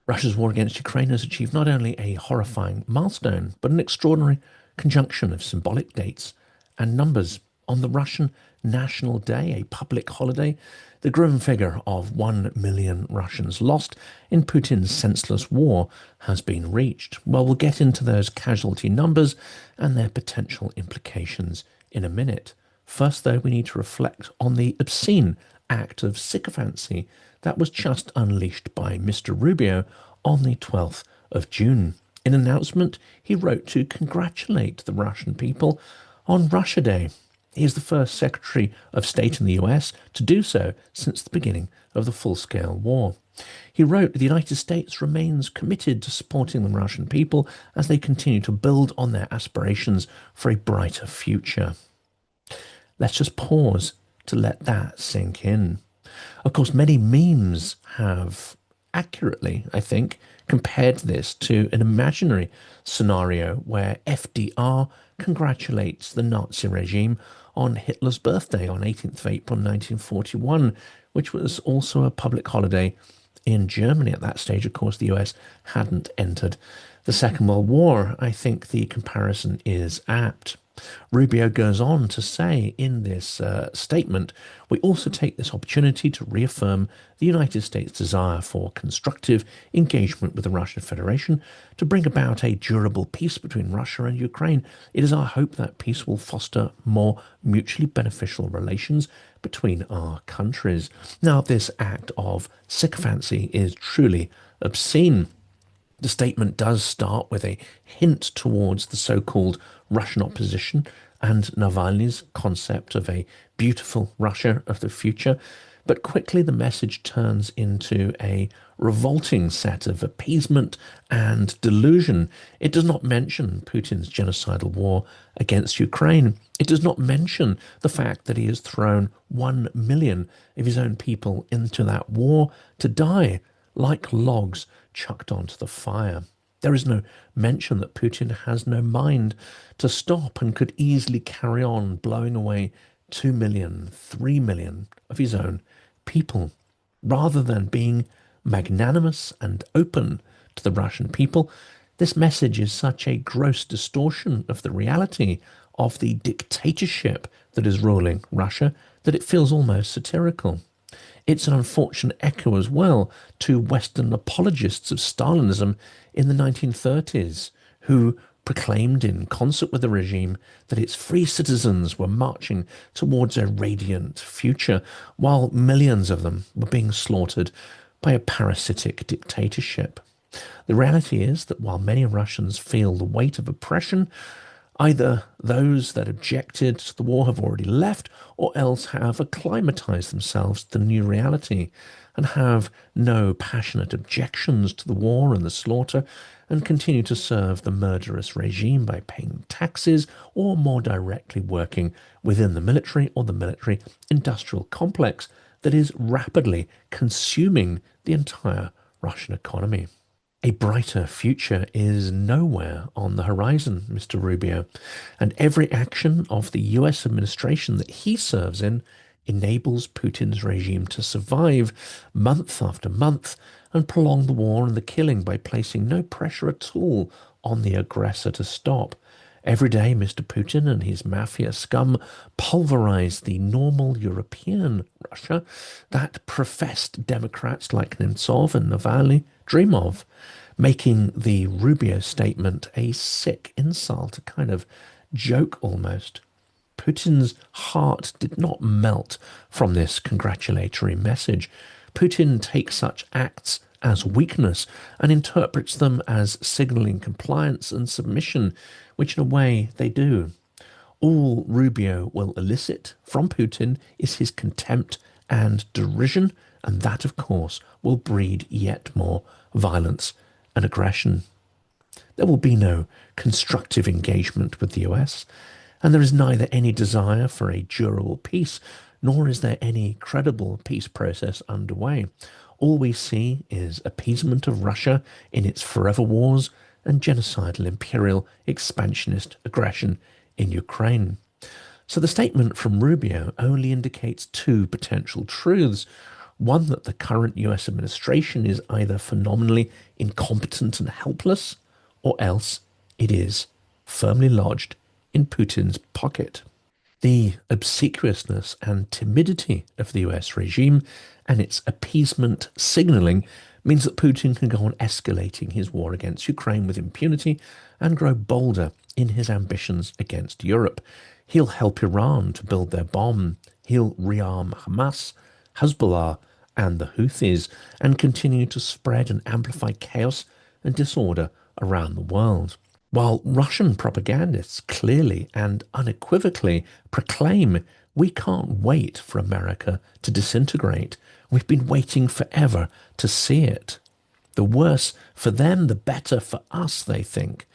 Russia's war against Ukraine has achieved not only a horrifying milestone, but an extraordinary conjunction of symbolic dates and numbers. On the Russian National Day, a public holiday, the grim figure of 1 million Russians lost in Putin's senseless war has been reached. Well, we'll get into those casualty numbers and their potential implications in a minute. First, though, we need to reflect on the obscene act of sycophancy that was just unleashed by Mr. Rubio on the 12th of June. In an announcement, he wrote to congratulate the Russian people on Russia Day. He is the first Secretary of State in the US to do so since the beginning of the full-scale war. He wrote, the United States remains committed to supporting the Russian people as they continue to build on their aspirations for a brighter future. Let's just pause to let that sink in. Of course, many memes have accurately, I think, compared this to an imaginary scenario where FDR congratulates the Nazi regime on Hitler's birthday on 18th of April 1941, which was also a public holiday in Germany. At that stage, of course, the US hadn't entered the Second World War. I think the comparison is apt. Rubio goes on to say in this statement, we also take this opportunity to reaffirm the United States' desire for constructive engagement with the Russian Federation to bring about a durable peace between Russia and Ukraine. It is our hope that peace will foster more mutually beneficial relations between our countries. Now, this act of sycophancy is truly obscene. The statement does start with a hint towards the so-called Russian opposition and Navalny's concept of a beautiful Russia of the future, but quickly the message turns into a revolting set of appeasement and delusion. It does not mention Putin's genocidal war against Ukraine. It does not mention the fact that he has thrown 1 million of his own people into that war to die like logs chucked onto the fire. There is no mention that Putin has no mind to stop and could easily carry on blowing away 2 million, 3 million of his own people. Rather than being magnanimous and open to the Russian people, this message is such a gross distortion of the reality of the dictatorship that is ruling Russia that it feels almost satirical. It's an unfortunate echo as well to Western apologists of Stalinism in the 1930s, who proclaimed in concert with the regime that its free citizens were marching towards a radiant future, while millions of them were being slaughtered by a parasitic dictatorship. The reality is that while many Russians feel the weight of oppression, either those that objected to the war have already left, or else have acclimatized themselves to the new reality and have no passionate objections to the war and the slaughter, and continue to serve the murderous regime by paying taxes or more directly working within the military or the military industrial complex that is rapidly consuming the entire Russian economy. A brighter future is nowhere on the horizon, Mr. Rubio, and every action of the US administration that he serves in enables Putin's regime to survive month after month and prolong the war and the killing by placing no pressure at all on the aggressor to stop. Every day, Mr. Putin and his mafia scum pulverize the normal European Russia that professed Democrats like Nemtsov and Navalny dream of, making the Rubio statement a sick insult, a kind of joke almost. Putin's heart did not melt from this congratulatory message. Putin takes such acts as weakness and interprets them as signaling compliance and submission, which in a way they do. All Rubio will elicit from Putin is his contempt and derision, and that, of course, will breed yet more violence and aggression. There will be no constructive engagement with the US, and there is neither any desire for a durable peace, nor is there any credible peace process underway. All we see is appeasement of Russia in its forever wars and genocidal imperial expansionist aggression in Ukraine. So the statement from Rubio only indicates two potential truths. One that the current US administration is either phenomenally incompetent and helpless, or else it is firmly lodged in Putin's pocket. The obsequiousness and timidity of the US regime and its appeasement signalling means that Putin can go on escalating his war against Ukraine with impunity and grow bolder in his ambitions against Europe. He'll help Iran to build their bomb. He'll rearm Hamas, Hezbollah, and the Houthis and continue to spread and amplify chaos and disorder around the world. While Russian propagandists clearly and unequivocally proclaim we can't wait for America to disintegrate, we've been waiting forever to see it. The worse for them, the better for us, they think.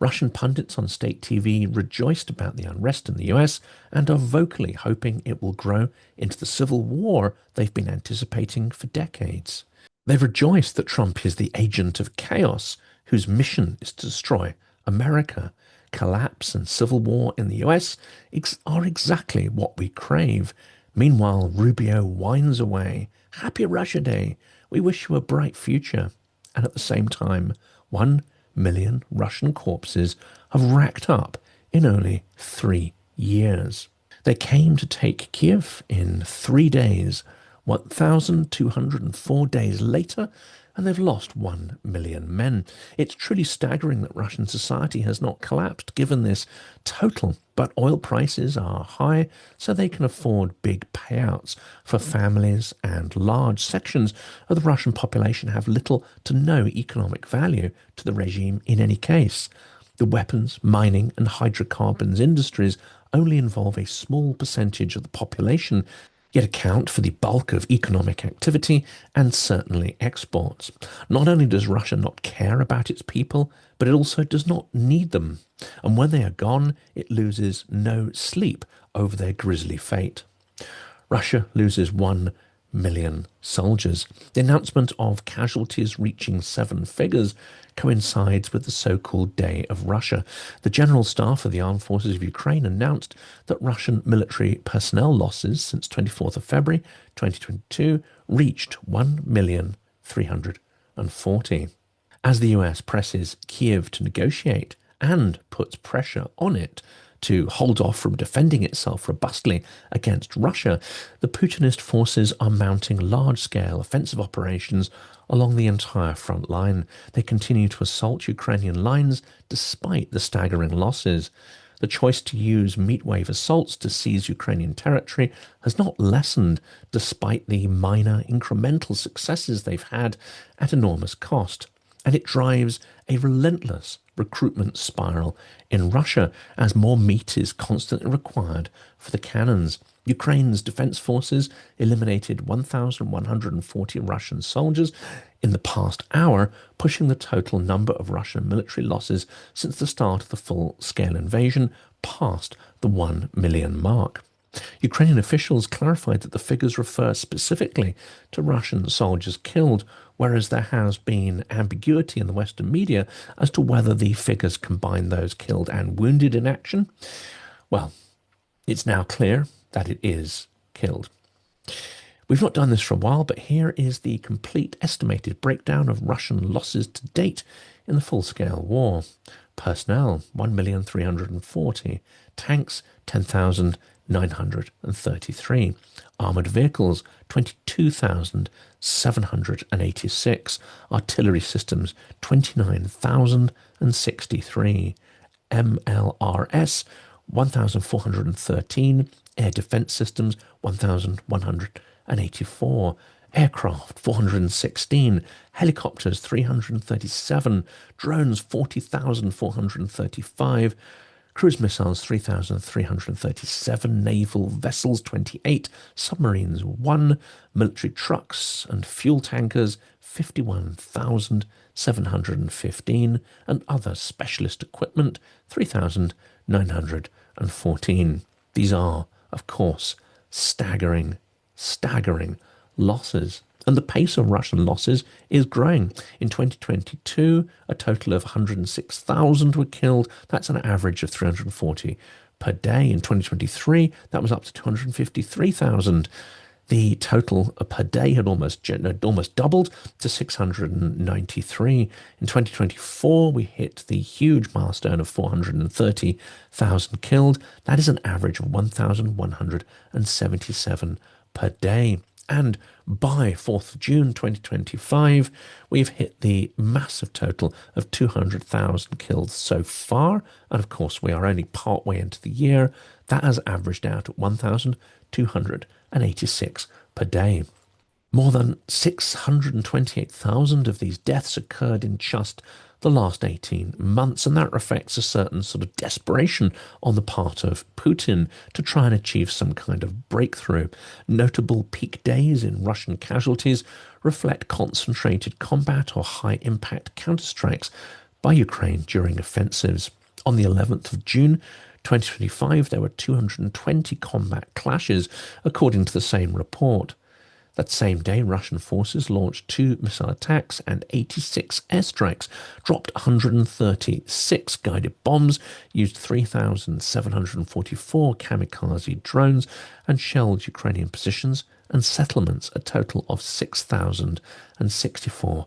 Russian pundits on state TV rejoiced about the unrest in the US and are vocally hoping it will grow into the civil war they've been anticipating for decades. They rejoice that Trump is the agent of chaos whose mission is to destroy America. Collapse and civil war in the US are exactly what we crave. Meanwhile, Rubio whines away. Happy Russia Day. We wish you a bright future. And at the same time, 1 million Russian corpses have racked up in only 3 years. They came to take Kiev in 3 days, 1,204 days later, and they've lost 1 million men. It's truly staggering that Russian society has not collapsed given this total, but oil prices are high, so they can afford big payouts for families, and large sections of the Russian population have little to no economic value to the regime in any case. The weapons, mining, and hydrocarbons industries only involve a small percentage of the population, yet account for the bulk of economic activity and certainly exports. Not only does Russia not care about its people, but it also does not need them. And when they are gone, it loses no sleep over their grisly fate. Russia loses 1 million soldiers. The announcement of casualties reaching 7 figures coincides with the so-called Day of Russia. The General Staff of the Armed Forces of Ukraine announced that Russian military personnel losses since 24th of February 2022 reached 1,340,000. As the US presses Kiev to negotiate and puts pressure on it to hold off from defending itself robustly against Russia, the Putinist forces are mounting large-scale offensive operations along the entire front line. They continue to assault Ukrainian lines despite the staggering losses. The choice to use meat-wave assaults to seize Ukrainian territory has not lessened despite the minor incremental successes they've had at enormous cost. And it drives a relentless recruitment spiral in Russia as more meat is constantly required for the cannons. Ukraine's defense forces eliminated 1,140 Russian soldiers in the past hour, pushing the total number of Russian military losses since the start of the full-scale invasion past the 1 million mark. Ukrainian officials clarified that the figures refer specifically to Russian soldiers killed, whereas there has been ambiguity in the Western media as to whether the figures combine those killed and wounded in action. Well, it's now clear that it is killed. We've not done this for a while, but here is the complete estimated breakdown of Russian losses to date in the full-scale war. Personnel, 1,340,000. Tanks, 10,933. Armoured vehicles, 22,786. Artillery systems, 29,063. MLRS, 1,413. Air defence systems, 1,184. Aircraft, 416. Helicopters, 337. Drones, 40,435. Cruise missiles, 3,337. Naval vessels, 28. Submarines, 1. Military trucks and fuel tankers, 51,715. And other specialist equipment, 3,914. These are, of course, staggering losses. And the pace of Russian losses is growing. In 2022, a total of 106,000 were killed. That's an average of 340 per day. In 2023, that was up to 253,000. The total per day had almost doubled to 693. In 2024, we hit the huge milestone of 430,000 killed. That is an average of 1,177 per day. And by 4th of June 2025, we've hit the massive total of 200,000 killed so far. And of course, we are only part way into the year. That has averaged out at 1,286 per day. More than 628,000 of these deaths occurred in just the last 18 months, and that reflects a certain sort of desperation on the part of Putin to try and achieve some kind of breakthrough. Notable peak days in Russian casualties reflect concentrated combat or high impact counterstrikes by Ukraine during offensives. On the 11th of June, 2025, there were 220 combat clashes, according to the same report. That same day, Russian forces launched 2 missile attacks and 86 airstrikes, dropped 136 guided bombs, used 3,744 kamikaze drones, and shelled Ukrainian positions and settlements a total of 6,064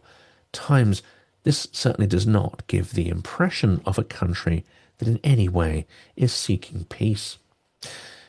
times. This certainly does not give the impression of a country that in any way is seeking peace.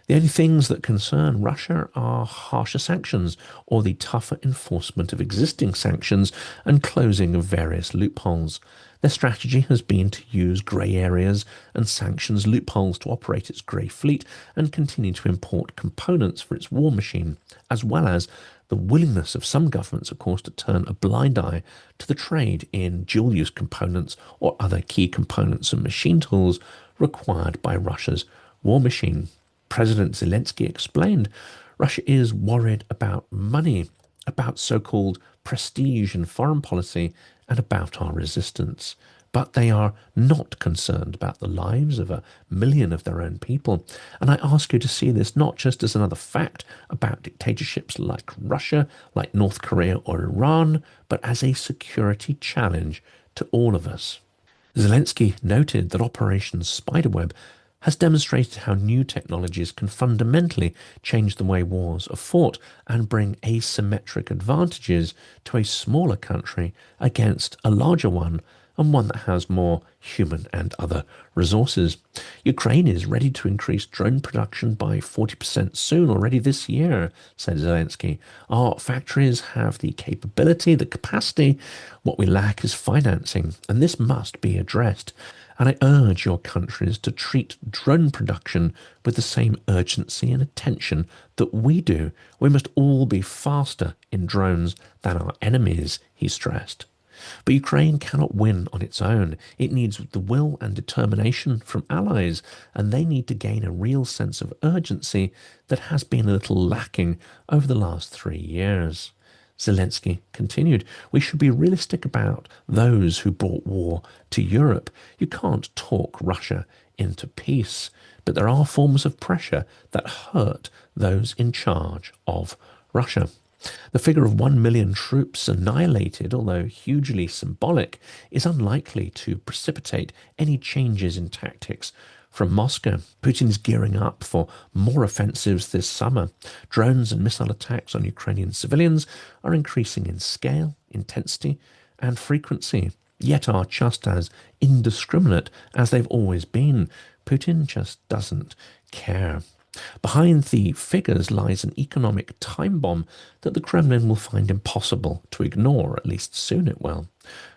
The only things that concern Russia are harsher sanctions or the tougher enforcement of existing sanctions and closing of various loopholes. Their strategy has been to use grey areas and sanctions loopholes to operate its grey fleet and continue to import components for its war machine, as well as the willingness of some governments, of course, to turn a blind eye to the trade in dual-use components or other key components and machine tools required by Russia's war machine. President Zelensky explained Russia is worried about money, about so-called prestige in foreign policy, and about our resistance. But they are not concerned about the lives of 1 million of their own people. And I ask you to see this not just as another fact about dictatorships like Russia, like North Korea or Iran, but as a security challenge to all of us. Zelensky noted that Operation Spiderweb has demonstrated how new technologies can fundamentally change the way wars are fought and bring asymmetric advantages to a smaller country against a larger one, and one that has more human and other resources. Ukraine is ready to increase drone production by 40% soon, already this year, said Zelensky. Our factories have the capability, the capacity. What we lack is financing, and this must be addressed. And I urge your countries to treat drone production with the same urgency and attention that we do. We must all be faster in drones than our enemies, he stressed. But Ukraine cannot win on its own. It needs the will and determination from allies, and they need to gain a real sense of urgency that has been a little lacking over the last 3 years. Zelensky continued, we should be realistic about those who brought war to Europe. You can't talk Russia into peace, but there are forms of pressure that hurt those in charge of Russia. The figure of 1 million troops annihilated, although hugely symbolic, is unlikely to precipitate any changes in tactics from Moscow. Putin is gearing up for more offensives this summer. Drones and missile attacks on Ukrainian civilians are increasing in scale, intensity, and frequency, yet are just as indiscriminate as they've always been. Putin just doesn't care. Behind the figures lies an economic time bomb that the Kremlin will find impossible to ignore, at least soon it will.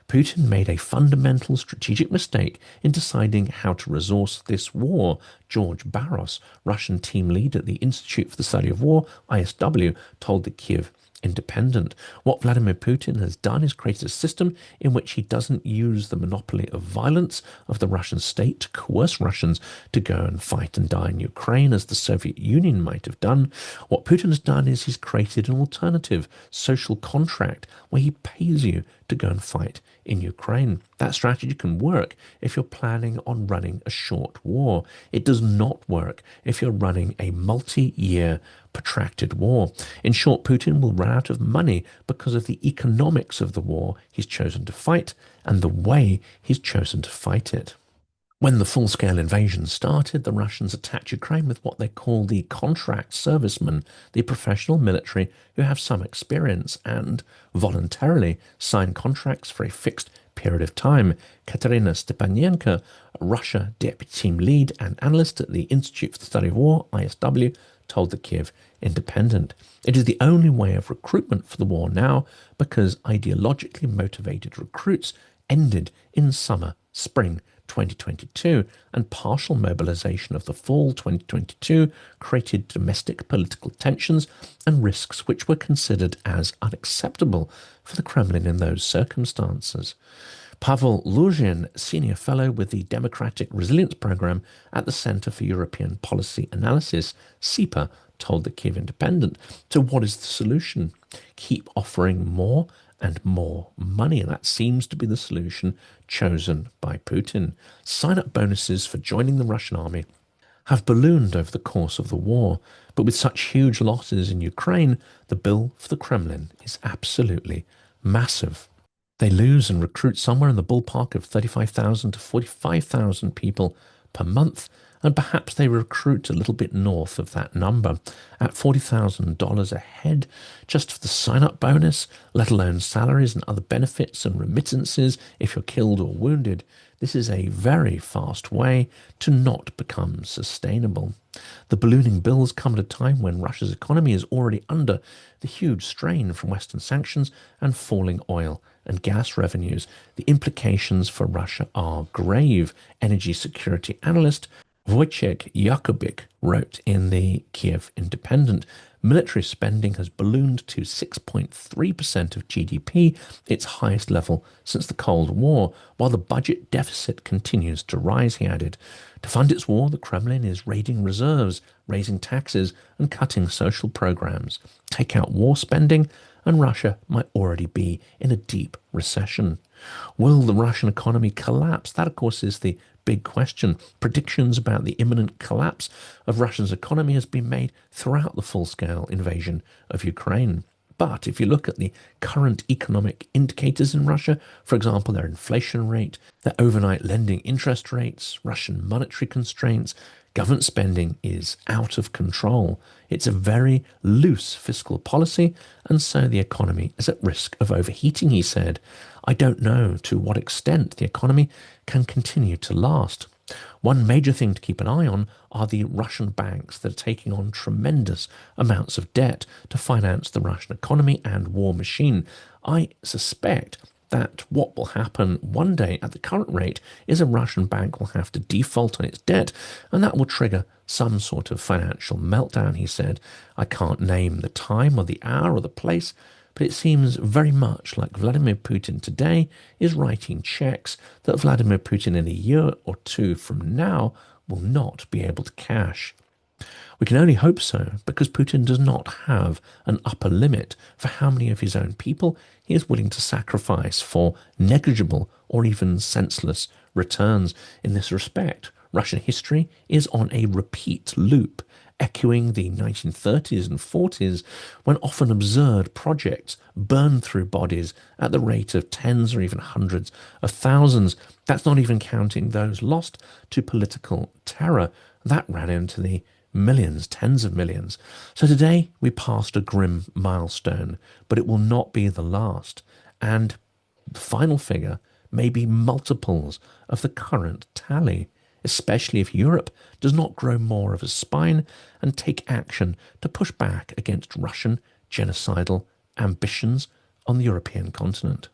Putin made a fundamental strategic mistake in deciding how to resource this war. George Barros, Russian team lead at the Institute for the Study of War, ISW, told the Kiev Independent. What Vladimir Putin has done is created a system in which he doesn't use the monopoly of violence of the Russian state to coerce Russians to go and fight and die in Ukraine as the Soviet Union might have done. What Putin has done is he's created an alternative social contract where he pays you to go and fight in Ukraine. That strategy can work if you're planning on running a short war. It does not work if you're running a multi-year protracted war. In short, Putin will run out of money because of the economics of the war he's chosen to fight and the way he's chosen to fight it. When the full-scale invasion started, the Russians attacked Ukraine with what they call the contract servicemen, the professional military who have some experience and voluntarily sign contracts for a fixed period of time. Katerina Stepanenko, a Russia deputy team lead and analyst at the Institute for the Study of War, ISW, told the Kiev Independent. It is the only way of recruitment for the war now because ideologically motivated recruits ended in spring 2022, and partial mobilization of the fall 2022 created domestic political tensions and risks which were considered as unacceptable for the Kremlin in those circumstances. Pavel Luzhin, senior fellow with the Democratic Resilience Program at the Center for European Policy Analysis, CEPA, told the Kiev Independent. So what is the solution? Keep offering more and more money. And that seems to be the solution chosen by Putin. Sign-up bonuses for joining the Russian army have ballooned over the course of the war, but with such huge losses in Ukraine, the bill for the Kremlin is absolutely massive. They lose and recruit somewhere in the ballpark of 35,000 to 45,000 people per month, and perhaps they recruit a little bit north of that number at $40,000 a head just for the sign-up bonus, let alone salaries and other benefits and remittances if you're killed or wounded. This is a very fast way to not become sustainable. The ballooning bills come at a time when Russia's economy is already under the huge strain from Western sanctions and falling oil and gas revenues. The implications for Russia are grave, energy security analyst Wojciech Jakubik wrote in the Kiev Independent. Military spending has ballooned to 6.3% of GDP, its highest level since the Cold War, while the budget deficit continues to rise, he added. To fund its war, the Kremlin is raiding reserves, raising taxes, and cutting social programs. Take out war spending, and Russia might already be in a deep recession. Will the Russian economy collapse? That, of course, is the big question. Predictions about the imminent collapse of Russia's economy has been made throughout the full-scale invasion of Ukraine. But if you look at the current economic indicators in Russia, for example, their inflation rate, their overnight lending interest rates, Russian monetary constraints, government spending is out of control. It's a very loose fiscal policy, and so the economy is at risk of overheating, he said. I don't know to what extent the economy can continue to last. One major thing to keep an eye on are the Russian banks that are taking on tremendous amounts of debt to finance the Russian economy and war machine. I suspect that what will happen one day at the current rate is a Russian bank will have to default on its debt, and that will trigger some sort of financial meltdown, he said. I can't name the time or the hour or the place, but it seems very much like Vladimir Putin today is writing checks that Vladimir Putin in a year or two from now will not be able to cash. We can only hope so, because Putin does not have an upper limit for how many of his own people he is willing to sacrifice for negligible or even senseless returns. In this respect, Russian history is on a repeat loop, echoing the 1930s and 40s, when often absurd projects burned through bodies at the rate of tens or even hundreds of thousands. That's not even counting those lost to political terror. That ran into the millions, tens of millions. So today we passed a grim milestone, but it will not be the last. And the final figure may be multiples of the current tally, especially if Europe does not grow more of a spine and take action to push back against Russian genocidal ambitions on the European continent.